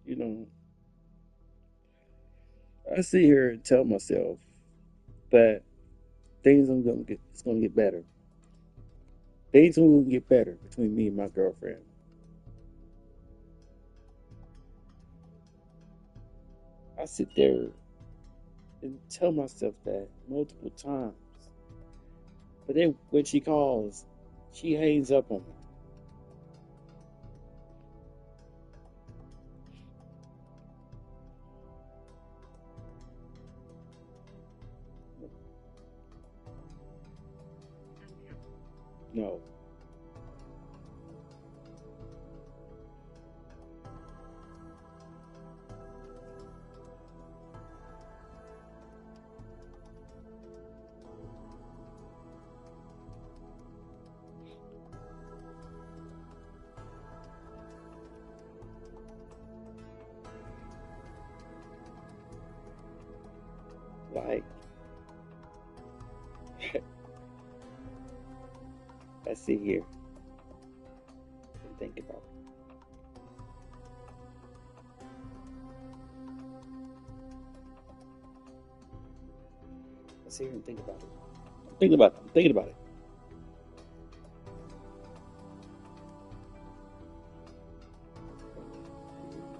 You know, I sit here and tell myself that things are gonna get it's gonna get better. Things are gonna get better between me and my girlfriend. I sit there and tell myself that multiple times. But then when she calls, she hangs up on me. No, like I sit here and think about it. I sit here and think about it. I'm thinking about it. I'm thinking about it.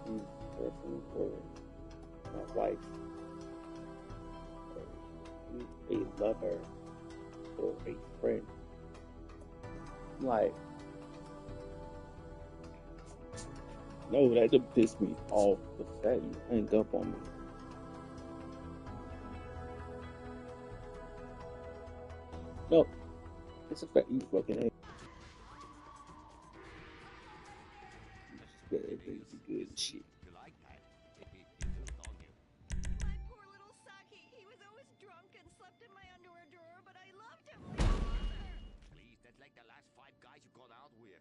Mm, girlfriend or my wife or a lover or a friend. Like, no, that done pissed me off. The fact you hang up on me. No, it's a fact you fucking hang. Everything's good and shit. My poor little Saki. He was always drunk and slept in my underwear drawer, but I loved him like a mother. Please, that's like the last five guys you gone out with.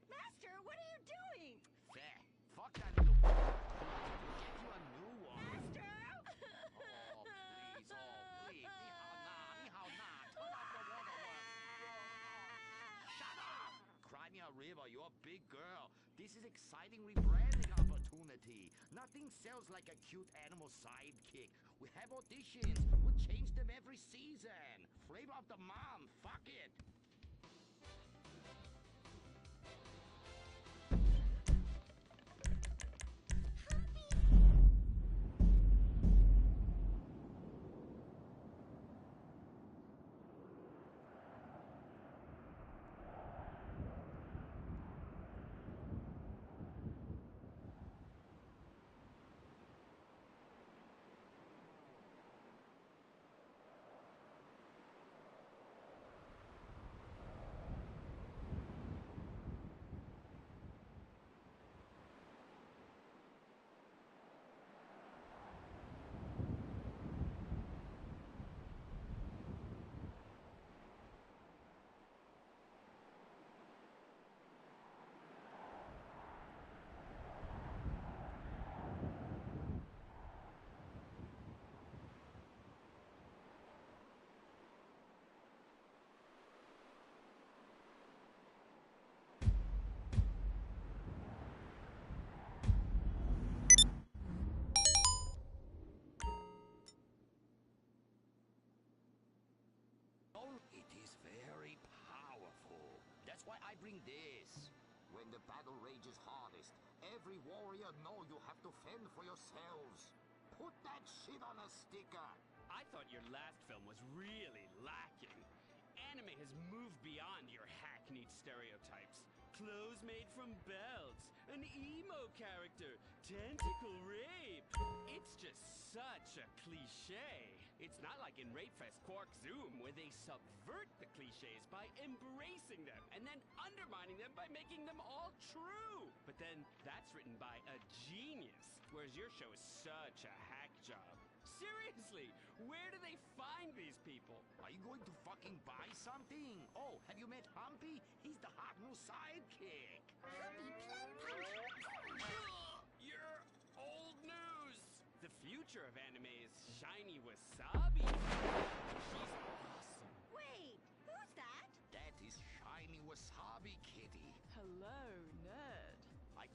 Master, what are you doing? Fair. Fuck that little. Get you a new one. Master! Oh, please, oh, please. Ni hao na. Turn off the waterworks. Shut up! Cry me a river, you're a big girl. This is exciting rebranding opportunity. Nothing sells like a cute animal sidekick. We have auditions. We'll change them every season. Flavor of the month. Fuck it. It is very powerful. That's why I bring this. When the battle rages hardest, every warrior know you have to fend for yourselves. Put that shit on a sticker. I thought your last film was really lacking. Anime has moved beyond your hackneyed stereotypes. Clothes made from belts, an emo character, tentacle rape. It's just such a cliche. It's not like in Rape Fest Quark Zoom, where they subvert the cliches by embracing them and then undermining them by making them all true. But then that's written by a genius, whereas your show is such a hack job. Seriously, where do they find these people? Are you going to fucking buy something? Oh, have you met Humpy? He's the hot new sidekick. You're old news. The future of anime is shiny wasabi. She's awesome. Wait, who's that? That is shiny wasabi kitty. Hello, nerd. I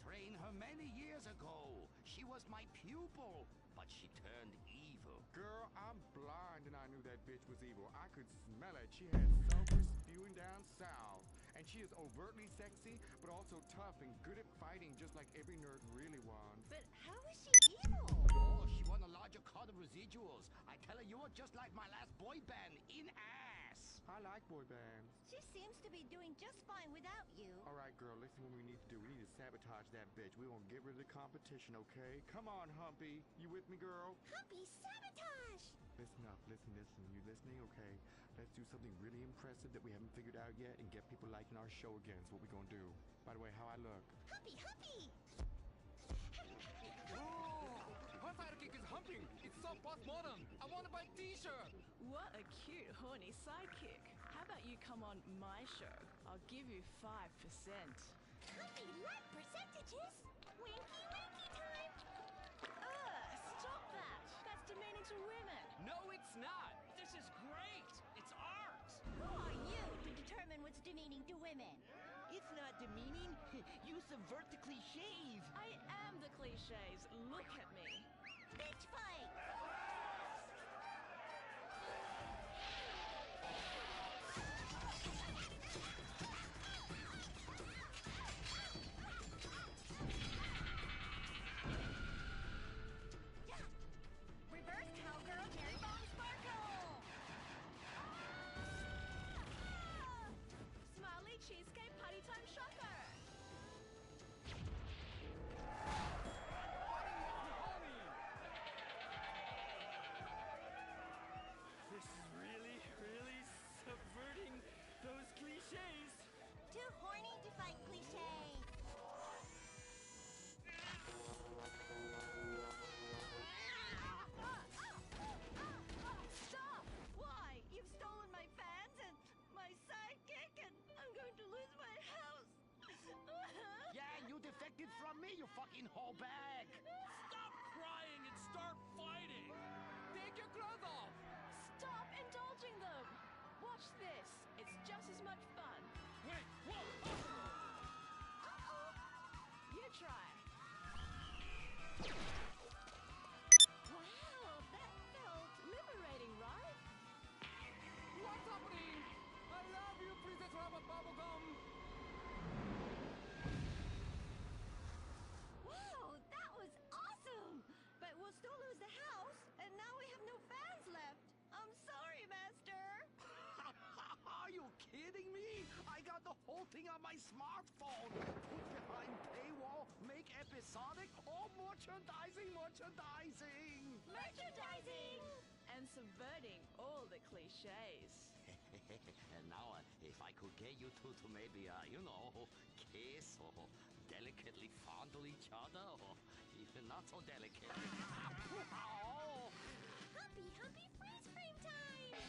years ago. She was my pupil, but she turned evil. Girl, I'm blind and I knew that bitch was evil. I could smell it. She had sulfur spewing down south. And she is overtly sexy, but also tough and good at fighting, just like every nerd really wants. But how is she evil? Oh, she won a larger cut of residuals. I tell her you are just like my last boy band, in ass. I like boy bands. She seems to be doing just fine without you. All right, girl, listen what we need to do. We need to sabotage that bitch. We won't get rid of the competition, okay? Come on, Humpy. You with me, girl? Humpy, sabotage! Listen up, listen. You listening? Okay. Let's do something really impressive that we haven't figured out yet and get people liking our show again. Is what we're gonna do. By the way, how I look? Humpy, Humpy! Oh, her sidekick is humping. It's so postmodern. I want to buy a t-shirt. What a cute, horny sidekick. How about you come on my show? I'll give you 5%. Humpy, like percentages? Winky, winky time! Stop that! That's demeaning to women. No, it's not. This is great. It's art. Who are you to determine what's demeaning to women? It's not demeaning. You subvert the cliches. I am the cliches. Look at me. Bitch fight! Reverse cowgirl, cherry bomb sparkle! Smiley cheesecake party time shocker. This is really, really subverting those cliches. Too horny to fight cliches. Stop! Why? You've stolen my fans and my sidekick, and I'm going to lose my house. Yeah, you defected from me, you fucking hoe bag. Stop crying and start fighting. Take your clothes off. Stop indulging them. Watch this. It's just as much fun. Wait, whoa! You try. Wow, that felt liberating, right? What's happening? I love you, Princess Robot Bubblegum. Wow, that was awesome! But we'll still lose the house, and now we have no fans left. I'm sorry, Master. Are you kidding me? I got the whole thing on my smartphone. Put behind paywall, make episodic, all merchandising. Merchandising! And subverting all the cliches. And now, if I could get you two to maybe, kiss or delicately fondle each other, or even not so delicate. Oh. Humpy, Humpy, freeze frame time!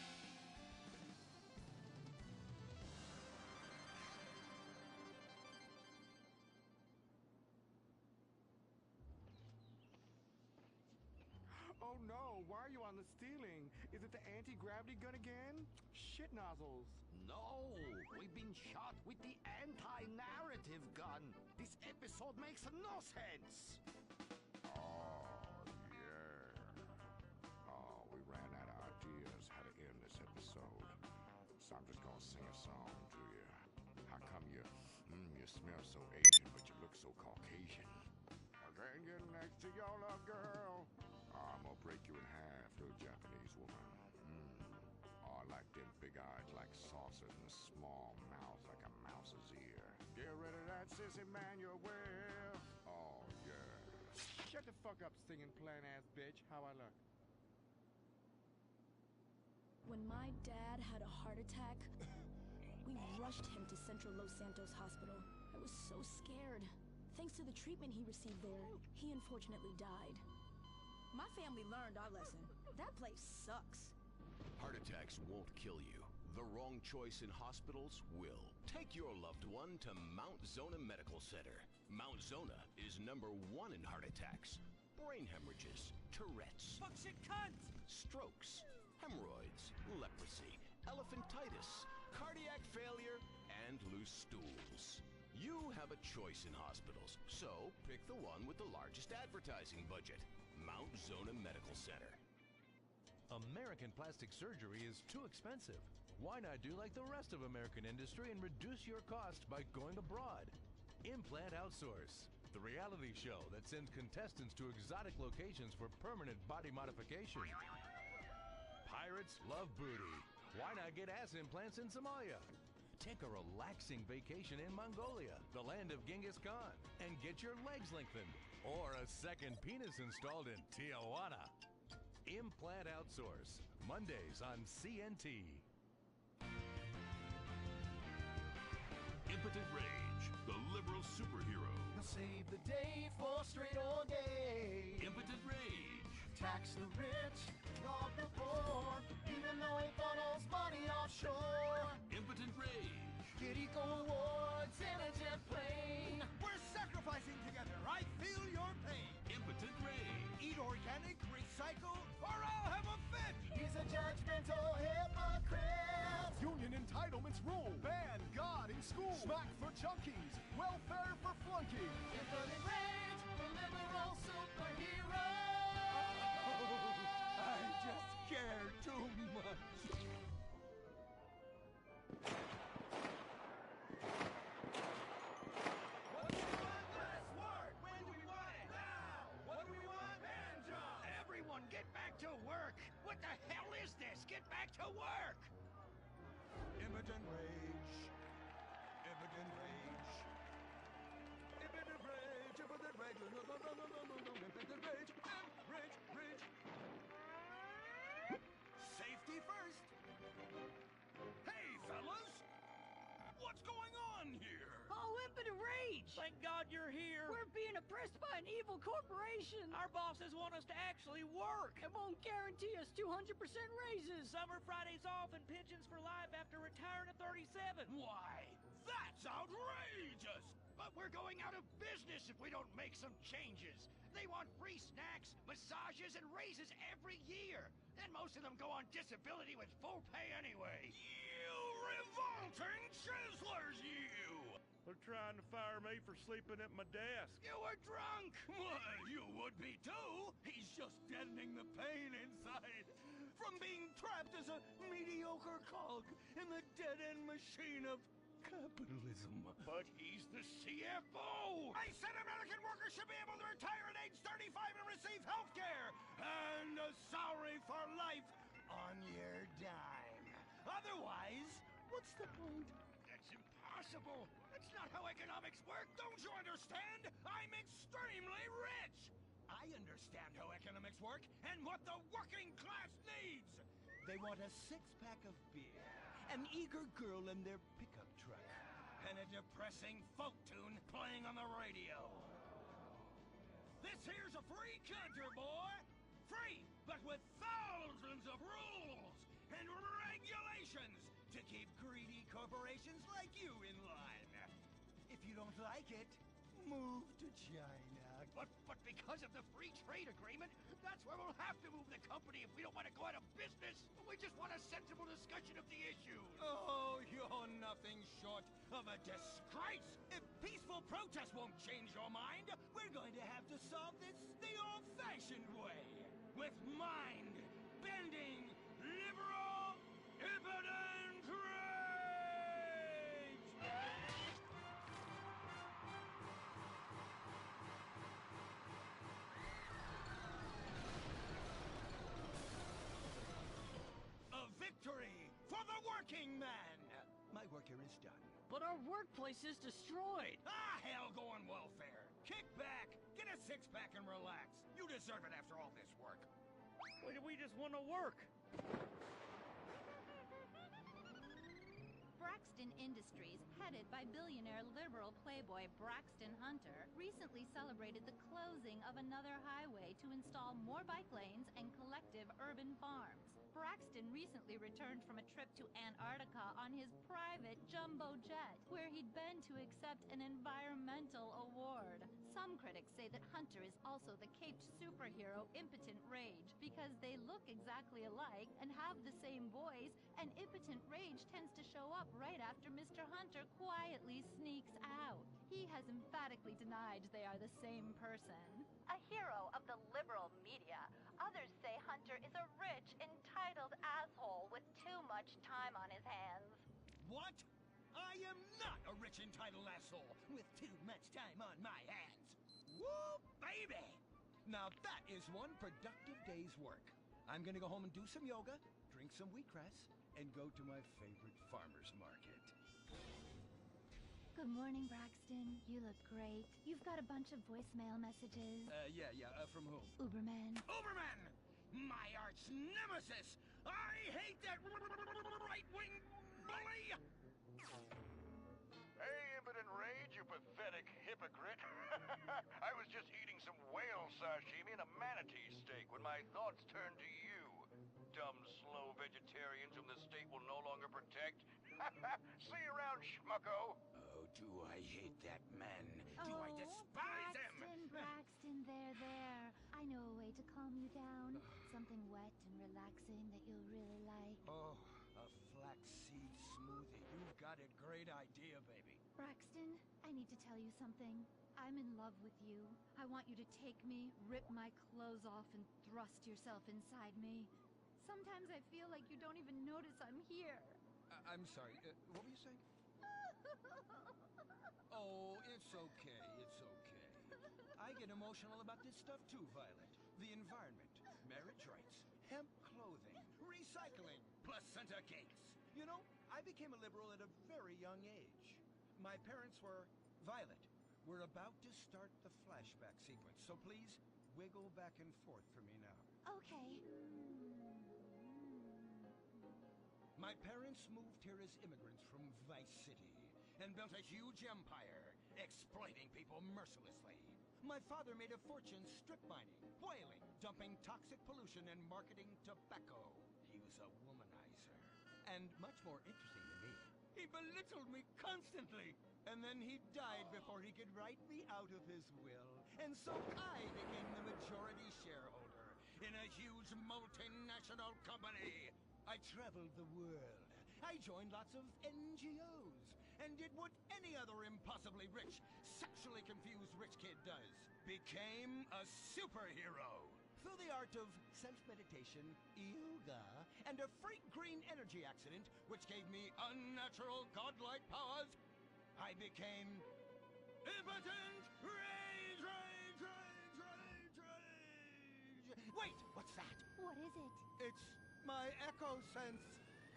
Oh no, why are you on the ceiling? Is it the anti-gravity gun again? Shit nozzles. No, we've been shot with the anti-narrative gun. This episode makes no sense. Oh, yeah. Oh, we ran out of ideas how to end this episode. So I'm just gonna sing a song to you. How come you smell so Asian, but you look so Caucasian? I can't get next to your love, girl. I'm gonna break you in half, little Japanese woman. Oh, I like them big eyes like saucers and a small mouth like a mouse's ear. Get rid of that sissy man you're with. Oh, yeah. Shut the fuck up, singing plain-ass bitch. How I look? When my dad had a heart attack, we rushed him to Central Los Santos Hospital. I was so scared. Thanks to the treatment he received there, he unfortunately died. My family learned our lesson. That place sucks. Heart attacks won't kill you. The wrong choice in hospitals will. Take your loved one to Mount Zona Medical Center. Mount Zona is #1 in heart attacks, brain hemorrhages, Tourette's, Fuck shit cunt! strokes, hemorrhoids, leprosy, elephantitis, cardiac failure, and loose stools. You have a choice in hospitals, so pick the one with the largest advertising budget. Mount Zona Medical Center. American plastic surgery is too expensive. Why not do like the rest of American industry and reduce your cost by going abroad? Implant Outsource, the reality show that sends contestants to exotic locations for permanent body modification. Pirates love booty. Why not get ass implants in Somalia? Take a relaxing vacation in Mongolia, the land of Genghis Khan, and get your legs lengthened. Or a second penis installed in Tijuana. Implant Outsource, Mondays on CNT. Impotent Rage, the liberal superhero. He'll save the day for straight or gay. Impotent Rage. Tax the rich, rob the poor, even though he funnels money offshore. Impotent Rage. Get eco awards in a jet plane. We're sacrificing together. I feel your pain. Impotent Rage. Eat organic, recycle, or I'll have a fit. He's a judgmental hypocrite. Union entitlements rule. Ban God in school. Smack for junkies. Welfare for flunkies. Impotent Rage, the liberal superhero. I just care too much. What do we want? Last word. When do we want it? Now. What do we want? Hand job. Everyone, get back to work. What the hell is this? Get back to work. Impotent Rage. Impotent Rage. Impotent Rage. Impotent Rage. No, no, no, no, no, no, no. Impotent Rage. Rage. Rage. Safety first. Hey, fellas. What's going on here? Oh, impotent rage! Thank God you're here. We're being oppressed by an evil corporation. Our bosses want us to actually work. It won't guarantee us 200% raises. Summer Fridays off and pensions for life after retiring at 37. Why? That's outrageous! But we're going out of business if we don't make some changes. They want free snacks, massages, and raises every year. And most of them go on disability with full pay anyway. You revolting chiselers, you! They're trying to fire me for sleeping at my desk. You were drunk! Well, you would be too! He's just deadening the pain inside from being trapped as a mediocre cog in the dead-end machine of capitalism. But he's the CFO! I said American workers should be able to retire at age 35 and receive health care! And a salary for life on your dime. Otherwise, what's the point? That's impossible! That's not how economics work, don't you understand? I'm extremely rich! I understand how economics work and what the working class needs! They want a six-pack of beer, an eager girl in their pickup truck, and a depressing folk tune playing on the radio. This here's a free country, boy! Free, but with thousands of rules and regulations to keep greedy corporations like you in line. If you don't like it, move to China. But because of the free trade agreement, that's where we'll have to move the company if we don't want to go out of business. We just want a sensible discussion of the issue. Oh, you're nothing short of a disgrace. If peaceful protest won't change your mind, we're going to have to solve this the old-fashioned way. With mind-bending, liberal, impotent rage! A victory for the working man! My work here is done. But our workplace is destroyed. Ah, hell go on welfare. Kick back, get a six-pack and relax. You deserve it after all this work. We just want to work. Braxton Industries, headed by billionaire liberal playboy Braxton Hunter, recently celebrated the closing of another highway to install more bike lanes and collective urban farms. Braxton recently returned from a trip to Antarctica on his private jumbo jet, where he'd been to accept an environmental award. Some critics critics say that Hunter is also the caped superhero Impotent Rage because they look exactly alike and have the same voice, and Impotent Rage tends to show up right after Mr. Hunter quietly sneaks out. He has emphatically denied they are the same person. A hero of the liberal media, others say Hunter is a rich, entitled asshole with too much time on his hands. What? I am not a rich entitled asshole with too much time on my hands. Woo, baby! Now that is one productive day's work. I'm gonna go home and do some yoga, drink some wheatgrass, and go to my favorite farmer's market. Good morning, Braxton. You look great. You've got a bunch of voicemail messages. From whom? Uberman. Uberman! My arch nemesis! I hate that right-wing bully! Hey, Impotent Rage, you pathetic hypocrite. I was just eating some whale sashimi and a manatee steak when my thoughts turned to you. Dumb, slow vegetarians whom the state will no longer protect. See you around, schmucko. Oh, do I hate that man. Do I despise him? Braxton, there. I know a way to calm you down. Something wet and relaxing that you'll really like. Oh, a flaxseed smoothie. You've got a great idea, baby. Braxton, I need to tell you something. I'm in love with you. I want you to take me, rip my clothes off, and thrust yourself inside me. Sometimes I feel like you don't even notice I'm here. I'm sorry, what were you saying? Oh, it's okay, it's okay. I get emotional about this stuff too, Violet. The environment, marriage rights, hemp clothing, recycling, placenta cakes. You know, I became a liberal at a very young age. My parents were... Violet, we're about to start the flashback sequence, so please wiggle back and forth for me now. Okay. My parents moved here as immigrants from Vice City and built a huge empire, exploiting people mercilessly. My father made a fortune strip mining, whaling, dumping toxic pollution, and marketing tobacco. He was a womanizer. And much more interesting to me, he belittled me constantly. And then he died before he could write me out of his will. And so I became the majority shareholder in a huge multinational company. I traveled the world. I joined lots of NGOs and did what any other impossibly rich, sexually confused rich kid does. Became a superhero. Through the art of self-meditation, yoga, and a freak green energy accident, which gave me unnatural godlike powers, I became Impotent Rage, Rage, Rage, Rage, Rage. Wait, what's that? What is it? It's my echo sense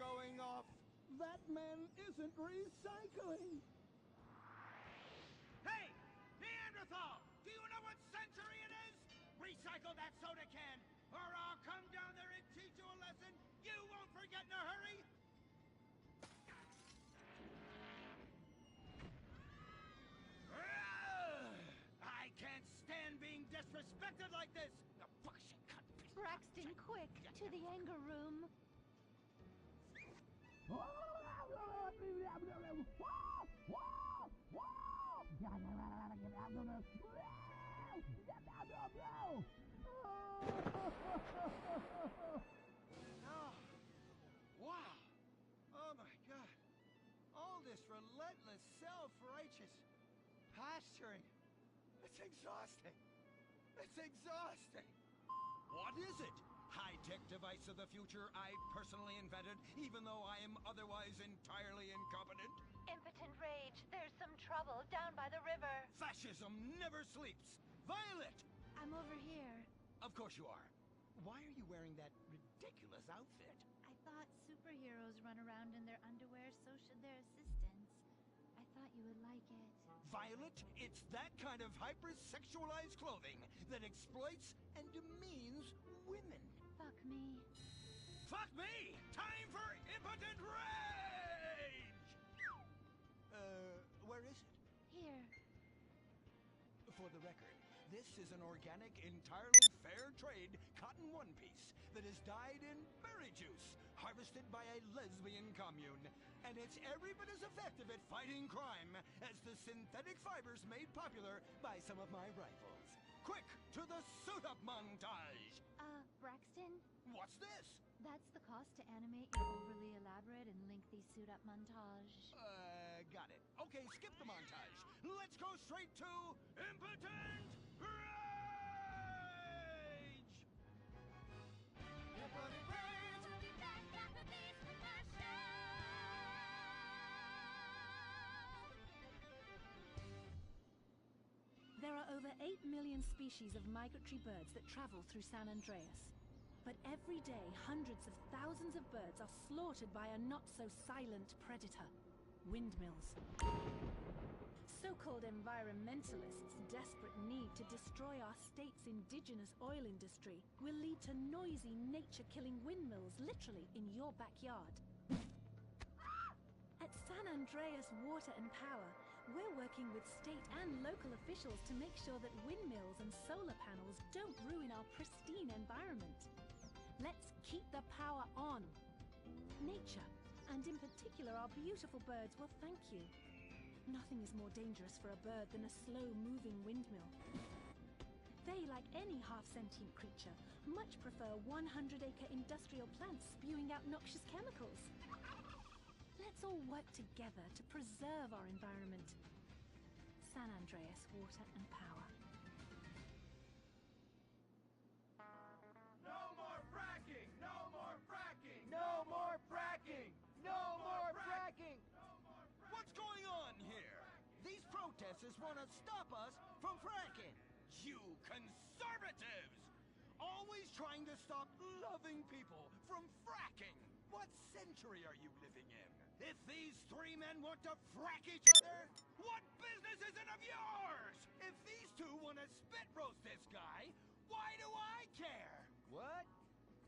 going off. That man isn't recycling. Hey, Neanderthal! Do you know what century it is? Recycle that soda can, or I'll come down there and teach you a lesson you won't forget in a hurry. I can't stand being disrespected like this. The fucking cunt. Braxton, quick, to the anger room. Oh, wow. Oh my God. All this relentless self-righteous posturing. It's exhausting. It's exhausting. What is it? High-tech device of the future I personally invented, even though I am otherwise entirely incompetent? Impotent Rage, there's some trouble down by the river. Fascism never sleeps. Violet! I'm over here. Of course you are. Why are you wearing that ridiculous outfit? I thought superheroes run around in their underwear, so should their assistants. I thought you would like it. Violet, it's that kind of hypersexualized clothing that exploits and demeans women. Fuck me. Fuck me! Time for Impotent Rage! Where is it? Here. For the record, this is an organic, entirely fair trade cotton one piece that is dyed in berry juice, harvested by a lesbian commune. And it's every bit as effective at fighting crime as the synthetic fibers made popular by some of my rivals. Quick, to the suit-up montage! Braxton? What's this? That's the cost to animate your overly elaborate and lengthy suit-up montage. Got it. Okay, skip the montage. Let's go straight to Impotent Rage! Impotent Rage! We'll be back after these commercials. There are over 8 million species of migratory birds that travel through San Andreas. But every day, hundreds of thousands of birds are slaughtered by a not-so-silent predator: windmills. So-called environmentalists' desperate need to destroy our state's indigenous oil industry will lead to noisy, nature-killing windmills literally in your backyard. At San Andreas Water and Power, we're working with state and local officials to make sure that windmills and solar panels don't ruin our pristine environment. Let's keep the power on. Nature, and in particular our beautiful birds, will thank you. Nothing is more dangerous for a bird than a slow-moving windmill. They, like any half-sentient creature, much prefer 100-acre industrial plants spewing out noxious chemicals. Let's all work together to preserve our environment. San Andreas Water and Power. No more fracking! No more fracking! No more fracking! No more fracking! What's going on here? These protesters want to stop us from fracking. You conservatives! Always trying to stop loving people from fracking. What century are you living in? If these three men want to frack each other, what business is it of yours? If these two want to spit roast this guy, why do I care? What?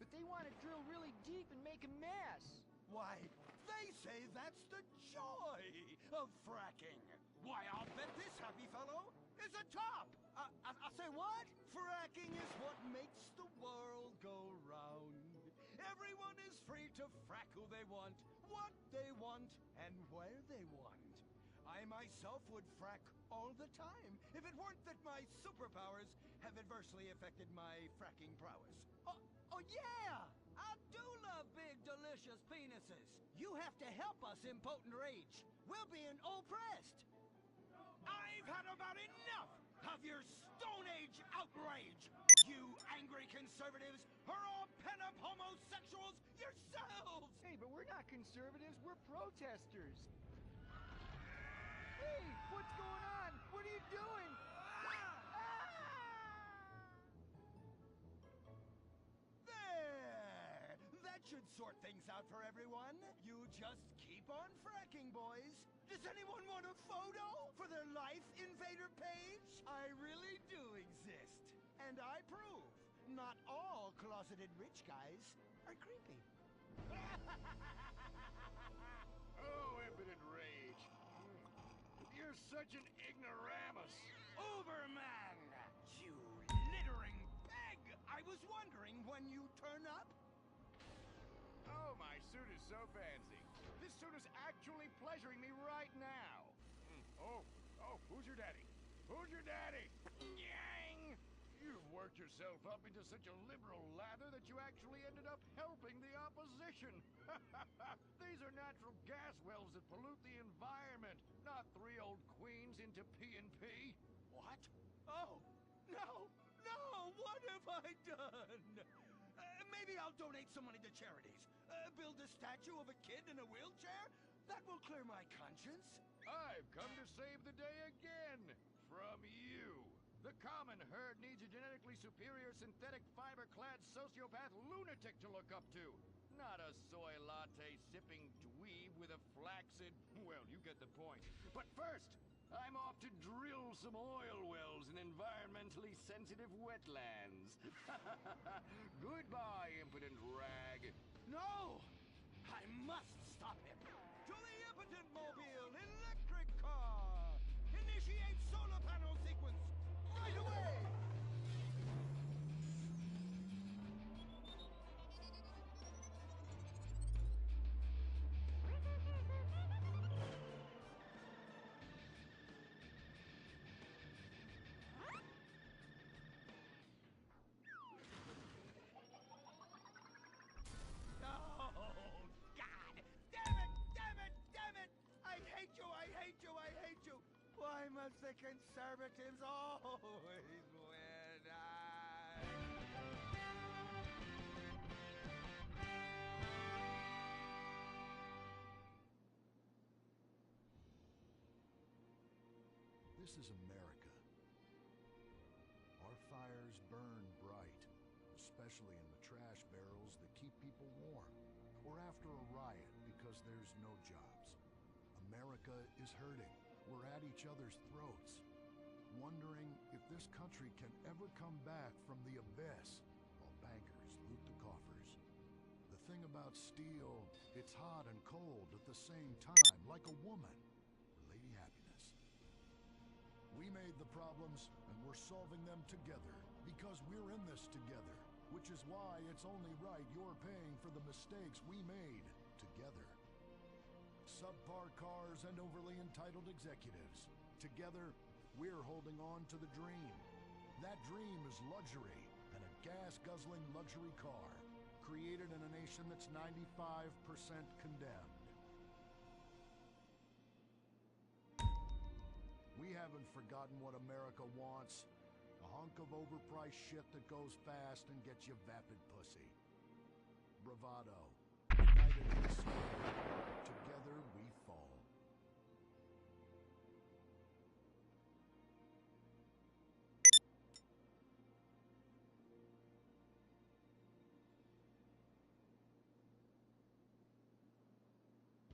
But they want to drill really deep and make a mess. Why, they say that's the joy of fracking. Why, I'll bet this happy fellow is a top. I say what? Fracking is what makes the world go round. Everyone is free to frack who they want, what they want, and where they want. I myself would frack all the time if it weren't that my superpowers have adversely affected my fracking prowess. Oh yeah! I do love big, delicious penises. You have to help us, Impotent Rage. We're being oppressed. I've had about enough of your Stone Age outrage. You angry conservatives are all pent-up homosexuals yourselves! Hey, but we're not conservatives, we're protesters. Hey, what's going on? What are you doing? There! That should sort things out for everyone. You just keep on fracking, boys. Does anyone want a photo for their Life Invader page? I really do exist. And I prove not all closeted rich guys are creepy. Oh, Impotent Rage. You're such an ignoramus. Uberman! You littering pig! I was wondering when you turn up. Oh, my suit is so fancy. This suit is actually pleasuring me right now. Oh, who's your daddy? Who's your daddy? Yang! You've worked yourself up into such a liberal lather that you actually ended up helping the opposition. These are natural gas wells that pollute the environment, not three old queens into P&P. What? Oh, no! What have I done? Maybe I'll donate some money to charities. Build a statue of a kid in a wheelchair? That will clear my conscience. I've come to save the day again. From you. The common herd needs a genetically superior synthetic fiber-clad sociopath lunatic to look up to. Not a soy latte sipping dweeb with a flaccid... Well, you get the point. But first, I'm off to drill some oil wells in environmentally sensitive wetlands. Goodbye, impotent rag. No! I must stop him. To the Impotent Mobile electric car! Initiate solar panel sequence! This is America. Our fires burn bright, especially in the trash barrels that keep people warm, or after a riot because there's no jobs. America is hurting. We're at each other's throats, wondering if this country can ever come back from the abyss while bankers loot the coffers. The thing about steel, it's hot and cold at the same time, like a woman or Lady Happiness. We made the problems, and we're solving them together, because we're in this together, which is why it's only right you're paying for the mistakes we made together. Subpar cars and overly entitled executives. Together, we're holding on to the dream. That dream is luxury, and a gas-guzzling luxury car, created in a nation that's 95% condemned. We haven't forgotten what America wants. A hunk of overpriced shit that goes fast and gets you vapid pussy. Bravado. United we stand. Together we fall.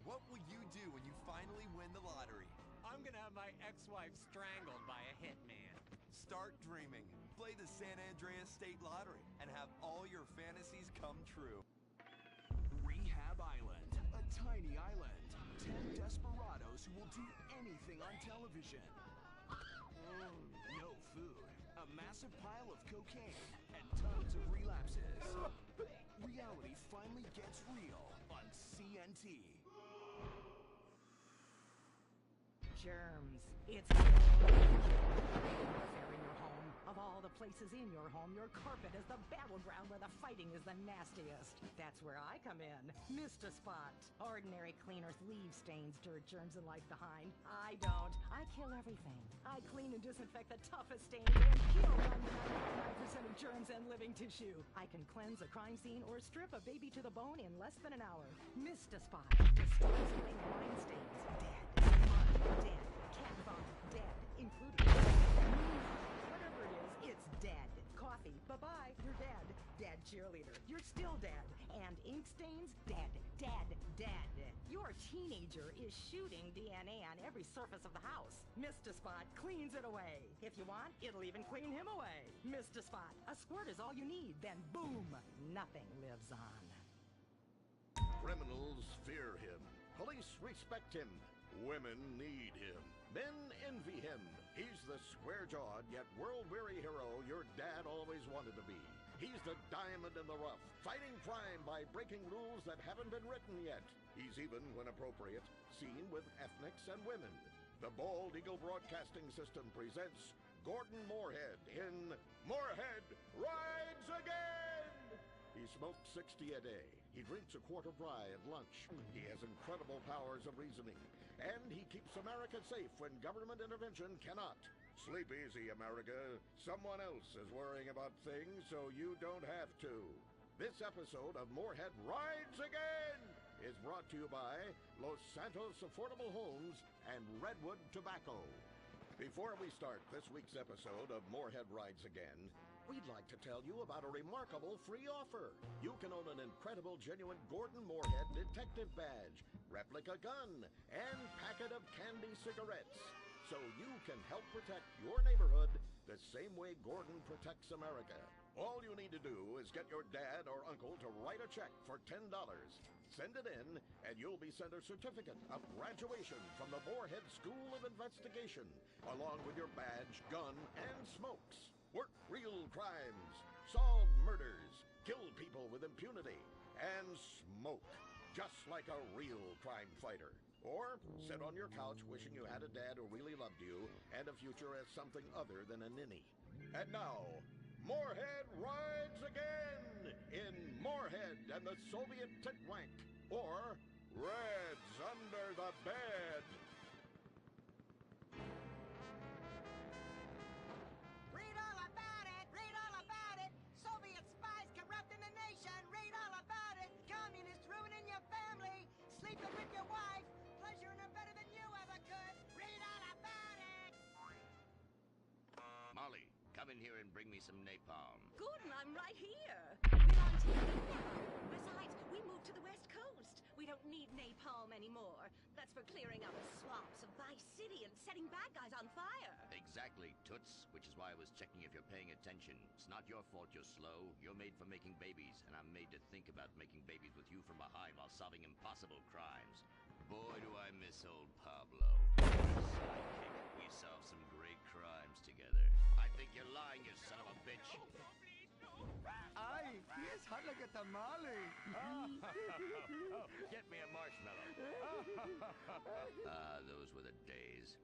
What will you do when you finally win the lottery? I'm gonna have my ex-wife strangled by a hitman. Start dreaming. Play the San Andreas State Lottery and have all your fantasies come true. Rehab Island, a tiny island. 10 desperados who will do anything on television. No food, a massive pile of cocaine, and tons of relapses. Reality finally gets real on CNT. Germs. It's warfare in your home. Of all the places in your home, your carpet is the battleground where the fighting is the nastiest. That's where I come in. Mr. Spot. Ordinary cleaners leave stains, dirt, germs, and life behind. I don't. I kill everything. I clean and disinfect the toughest stains and kill 99% of germs and living tissue. I can cleanse a crime scene or strip a baby to the bone in less than an hour. Mr. Spot destroys living wine stains. Dead. Dead. Cat vomit. Dead. Including whatever it is, it's dead. Coffee. Bye-bye. You're dead. Dead cheerleader. You're still dead. And ink stains? Dead. Dead. Dead. Your teenager is shooting DNA on every surface of the house. Mr. Spot cleans it away. If you want, it'll even clean him away. Mr. Spot, a squirt is all you need. Then boom, nothing lives on. Criminals fear him. Police respect him. Women need him. Men envy him. He's the square-jawed yet world-weary hero your dad always wanted to be. He's the diamond in the rough, fighting crime by breaking rules that haven't been written yet. He's even, when appropriate, seen with ethnics and women. The Bald Eagle Broadcasting System presents Gordon Moorhead in Moorhead Rides Again! He smokes 60 a day. He drinks a quart of rye at lunch. He has incredible powers of reasoning. And he keeps America safe when government intervention cannot. Sleep easy, America. Someone else is worrying about things, so you don't have to. This episode of Moorhead Rides Again is brought to you by Los Santos Affordable Homes and Redwood Tobacco. Before we start this week's episode of Moorhead Rides Again, we'd like to tell you about a remarkable free offer. You can own an incredible, genuine Gordon Moorhead detective badge, replica gun, and packet of candy cigarettes. So you can help protect your neighborhood the same way Gordon protects America. All you need to do is get your dad or uncle to write a check for $10. Send it in, and you'll be sent a certificate of graduation from the Moorhead School of Investigation, along with your badge, gun, and smokes. Work real crimes, solve murders, kill people with impunity, and smoke, just like a real crime fighter. Or sit on your couch wishing you had a dad who really loved you and a future as something other than a ninny. And now, Moorhead Rides Again in Moorhead and the Soviet Titwank, or Reds Under the Bed. Read all about it! Read all about it! Soviet spies corrupting the nation! Read all about it! Communists ruining your family! Sleeping with your wife! Pleasuring her better than you ever could! Read all about it! here and bring me some napalm. Gordon, I'm right here. We're on TV now. Besides, we moved to the West Coast. We don't need napalm anymore. That's for clearing out the swamps of Vice City and setting bad guys on fire. Exactly, Toots, which is why I was checking if you're paying attention. It's not your fault you're slow. You're made for making babies, and I'm made to think about making babies with you from behind while solving impossible crimes. Boy, do I miss old Pablo. Sidekick. We solved some great crimes together. I think you're lying, you son of a bitch. Ay, he is hot like a tamale. Get me a marshmallow. Those were the days.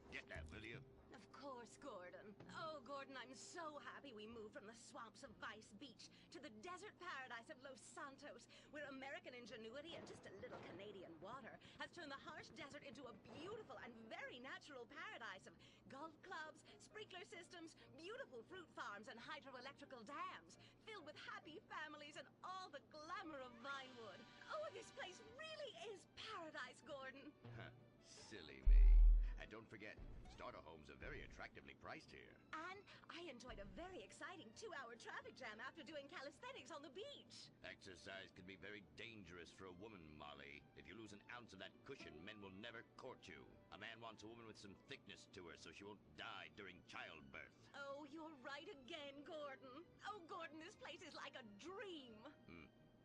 Get that, will you? Of course, Gordon. Oh, Gordon, I'm so happy we moved from the swamps of Vice Beach to the desert paradise of Los Santos, where American ingenuity and just a little Canadian water has turned the harsh desert into a beautiful and very natural paradise of golf clubs, sprinkler systems, beautiful fruit farms, and hydroelectrical dams, filled with happy families and all the glamour of Vinewood. Oh, this place really is paradise, Gordon. Silly me. And don't forget, starter homes are very attractively priced here. And I enjoyed a very exciting 2-hour traffic jam after doing calisthenics on the beach. Exercise can be very dangerous for a woman, Molly. If you lose an ounce of that cushion, men will never court you. A man wants a woman with some thickness to her so she won't die during childbirth. Oh, you're right again, Gordon. Oh, Gordon, this place is like a dream.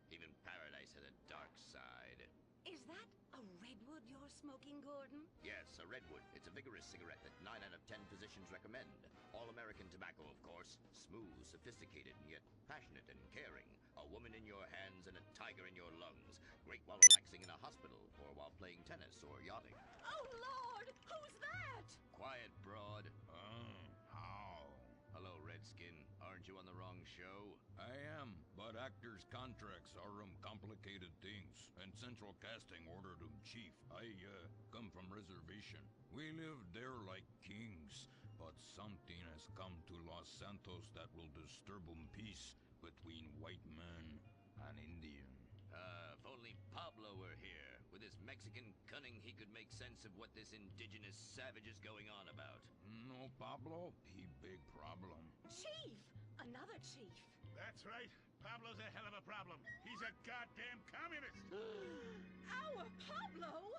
Even paradise has a dark side. Is that a redwood you're smoking, Gordon? Yes, a redwood. It's a vigorous cigarette that 9 out of 10 physicians recommend. All-American tobacco, of course. Smooth, sophisticated, and yet passionate and caring. A woman in your hands and a tiger in your lungs. Great while relaxing in a hospital, or while playing tennis or yachting. Oh, Lord! Who's that? Quiet, broad. How? Hello, Redskin. Aren't you on the wrong show? I am, but actors' contracts are complicated things, and Central Casting ordered chief. I come from reservation. We live there like kings, but something has come to Los Santos that will disturb peace between white man and Indian. If only Pablo were here. With his Mexican cunning, he could make sense of what this indigenous savage is going on about. No, Pablo, he big problem. Chief! Another chief. That's right. Pablo's a hell of a problem. He's a goddamn communist. Our Pablo?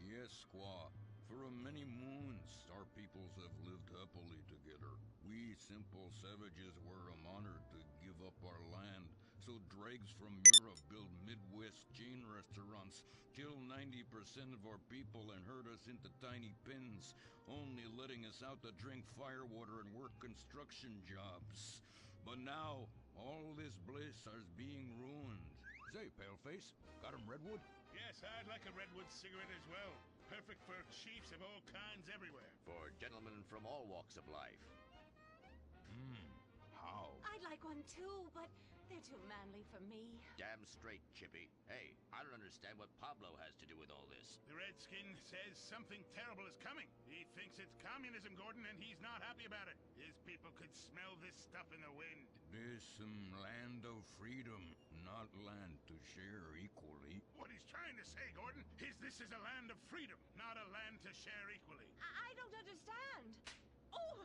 Yes, squaw. For many moons, our peoples have lived happily together. We simple savages were honored to give up our land, so dregs from Europe build Midwest chain restaurants, kill 90% of our people and herd us into tiny pens, only letting us out to drink firewater and work construction jobs. But now, all this bliss is being ruined. Say, Paleface, got him redwood? Yes, I'd like a redwood cigarette as well. Perfect for chiefs of all kinds everywhere. For gentlemen from all walks of life. How? I'd like one too, but they're too manly for me. Damn straight, Chippy. Hey, I don't understand what Pablo has to do with all this. The Redskin says something terrible is coming. He thinks it's communism, Gordon, and he's not happy about it. His people could smell this stuff in the wind. This land of freedom, not land to share equally. What he's trying to say, Gordon, is this is a land of freedom, not a land to share equally. I don't understand. Oh,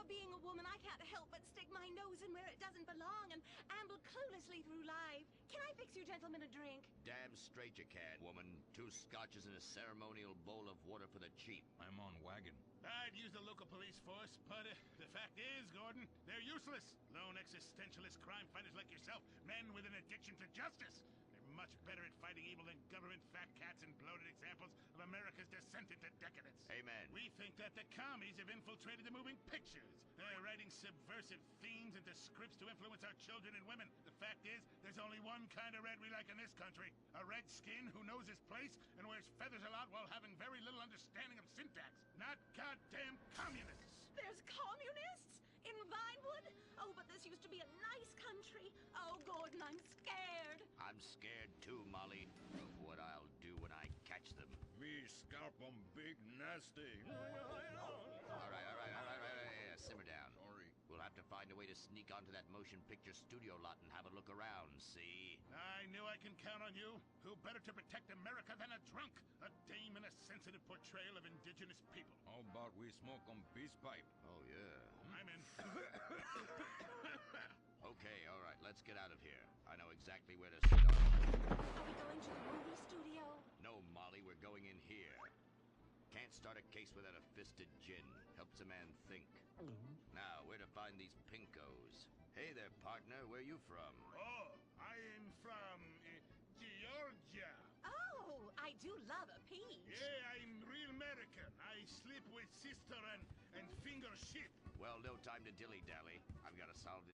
being a woman, I can't help but stick my nose in where it doesn't belong and amble cluelessly through life. Can I fix you gentlemen a drink? Damn straight you can, woman. 2 scotches and a ceremonial bowl of water for the chief. I'm on wagon. I'd use the local police force, but the fact is, Gordon, they're useless. Lone existentialist crime fighters like yourself, men with an addiction to justice. They're much better at fighting evil than government fat cats and bloated examples of America's descent into decadence. Amen. We think that the commies have infiltrated the moving pictures. They're writing subversive themes into scripts to influence our children and women. The fact is, there's only one kind of red we like in this country. A redskin who knows his place and wears feathers a lot while having very little understanding of syntax. Not goddamn communists. There's communists? In Vinewood? Oh, but this used to be a nice country. Oh, Gordon, I'm scared. I'm scared too, Molly, of what I'll do when I catch them. Me scalp 'em big nasty. All right. Simmer down. Sorry. We'll have to find a way to sneak onto that motion picture studio lot and have a look around, see? I knew I can count on you. Who better to protect America than a drunk? A dame in a sensitive portrayal of indigenous people. How about we smoke 'em peace pipe? Oh, yeah. I'm in. Okay, all right, let's get out of here. I know exactly where to sit. Are we going to the movie studio? No, Molly, we're going in here. Can't start a case without a fisted gin. Helps a man think. Now, where to find these pinkos? Hey there, partner. Where you from? Oh, I am from Georgia. Oh, I do love a peach. Yeah, I'm real American. I sleep with sister and finger shit. Well, no time to dilly-dally. I've got to solve this.